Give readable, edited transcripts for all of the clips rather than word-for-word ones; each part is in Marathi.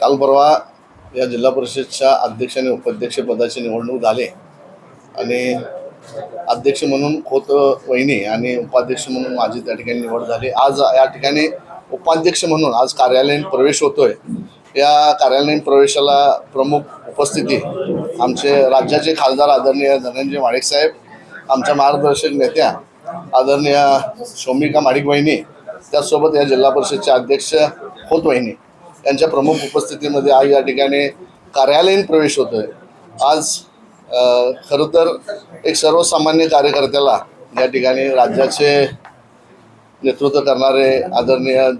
काल परवा या जिल्हा परिषदच्या अध्यक्ष आणि उपाध्यक्ष पदाची निवडणूक झाली आणि अध्यक्ष म्हणून खोत वहिनी आणि उपाध्यक्ष म्हणून माझी त्या ठिकाणी निवड झाली। आज या ठिकाणी उपाध्यक्ष म्हणून आज कार्यालयीन प्रवेश होतोय। या कार्यालयीन प्रवेशाला प्रमुख उपस्थिती आमचे राज्याचे खासदार आदरणीय धनंजय माडिक साहेब, आमच्या मार्गदर्शक नेत्या आदरणीय शोमिका माडिक वहिनी, त्यासोबत या जिल्हा परिषदचे अध्यक्ष खोत वहिनी यांच्या प्रमुख उपस्थितीमध्ये आज या ठिकाणी कार्यालयीन प्रवेश होतोय। आज खरं तर एक सर्वसामान्य कार्यकर्त्याला या ठिकाणी राज्याचे नेतृत्व करणारे आदरणीय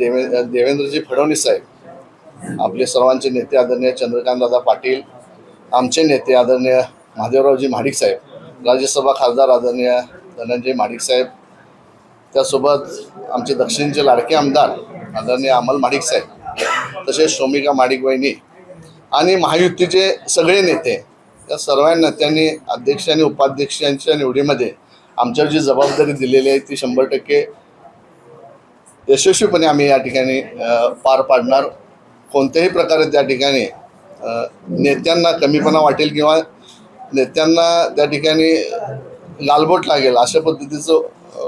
देवेंद्रजी फडणवीस साहेब, आपले सर्वांचे नेते आदरणीय चंद्रकांतदादा पाटील, आमचे नेते आदरणीय महादेवरावजी माडिक साहेब, राज्यसभा खासदार आदरणीय धनंजय माडिक साहेब, त्यासोबत आमचे दक्षिणचे लाडके आमदार आदरणीय अमल माडिक साहेब, तसेच शोमिका माडिक वहिनी आणि महायुतीचे सगळे नेते, या सर्व नेत्यांनी अध्यक्ष आणि उपाध्यक्षांच्या निवडीमध्ये आमच्यावर जी जबाबदारी दिलेली आहे ती 100% यशस्वीपणे आम्ही या ठिकाणी पार पाडणार। कोणत्याही प्रकारे त्या ठिकाणी नेत्यांना कमीपणा वाटेल किंवा नेत्यांना त्या ठिकाणी गालबोट लागेल अशा पद्धतीचं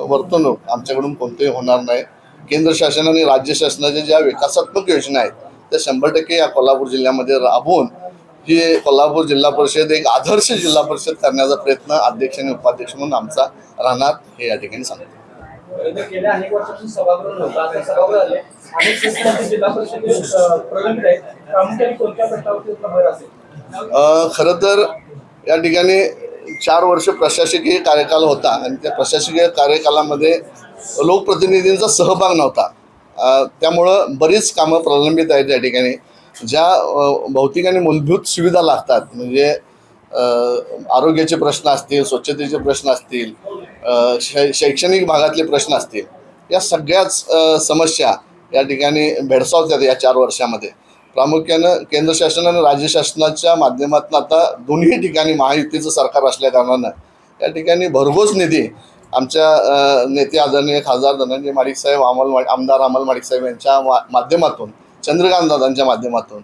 वर्तणूक आमच्याकडून कोणतेही होणार नाही। केंद्र शासन आणि राज्य शासनाच्या ज्या विकासात्मक योजना आहेत त्या 100% या कोल्हापूर जिल्ह्यामध्ये राबवून ही कोल्हापूर जिल्हा परिषद एक आदर्श जिल्हा परिषद करण्याचा प्रयत्न अध्यक्ष आणि उपाध्यक्ष म्हणून आमचा राहणार, हे या ठिकाणी सांगतो। गेल्या अनेक वर्षापासून सभागृह होता, आता सभागृह आले अनेक सिस्टमचे जिल्हा परिषद प्रलंबित आहेत, प्रामुख्याने कोणत्या प्रश्नावरती भर असेल? खरं तर या ठिकाणी 4 वर्ष प्रशासकीय कार्यकाल होता आणि त्या प्रशासकीय कार्यकालामध्ये लोकप्रतिनिधींचा सहभाग नव्हता, त्यामुळं बरीच कामं प्रलंबित आहेत। या ठिकाणी ज्या भौतिक आणि मूलभूत सुविधा लागतात, म्हणजे आरोग्याचे प्रश्न असतील, स्वच्छतेचे प्रश्न असतील, शैक्षणिक भागातले प्रश्न असतील, या सगळ्याच समस्या या ठिकाणी भेडसावतात या 4 वर्षामध्ये। प्रामुख्यानं केंद्र शासन आणि राज्य शासनाच्या माध्यमातून आता दोन्ही ठिकाणी महायुतीचं सरकार असल्या कारणानं या ठिकाणी भरघोस निधी आमच्या नेते आदरणीय खासदार धनंजय माडिक साहेब, आमदार अमल माडिक साहेब यांच्या माध्यमातून, चंद्रकांतदादांच्या माध्यमातून,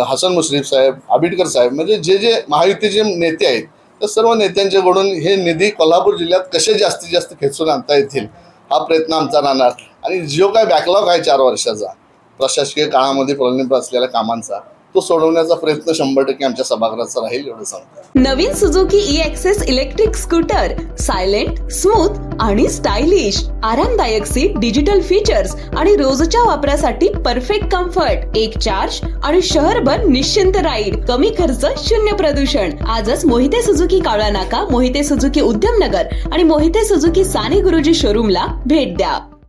हसन मुश्रीफ साहेब, आबिटकर साहेब, म्हणजे जे महायुतीचे नेते आहेत त्या सर्व नेत्यांच्याकडून हे निधी कोल्हापूर जिल्ह्यात कसे जास्तीत जास्त खेचून आणता येतील हा प्रयत्न आमचा राहणार। आणि जो काय बॅकलॉग आहे 4 वर्षाचा प्रशासकीय काळामध्ये प्रलंबित असलेल्या कामांचा, तो सोडवण्याचा प्रयत्न 100% आमच्या सभागृहाचा राहील, एवढं सांगतो। नवीन Suzuki e Access electric scooter, silent, smooth आणि स्टायलिश, आरामदायक सीट, डिजिटल फीचर्स आणि रोजच्या वापरासाठी परफेक्ट कम्फर्ट, एक चार्ज आणि शहरभर निश्चिंत राईड, कमी खर्च, शून्य प्रदूषण। आजच मोहिते सुझुकी कावळा नाका, मोहिते सुझुकी उद्यमनगर आणि मोहिते सुझुकी साने गुरुजी शोरूमला भेट द्या।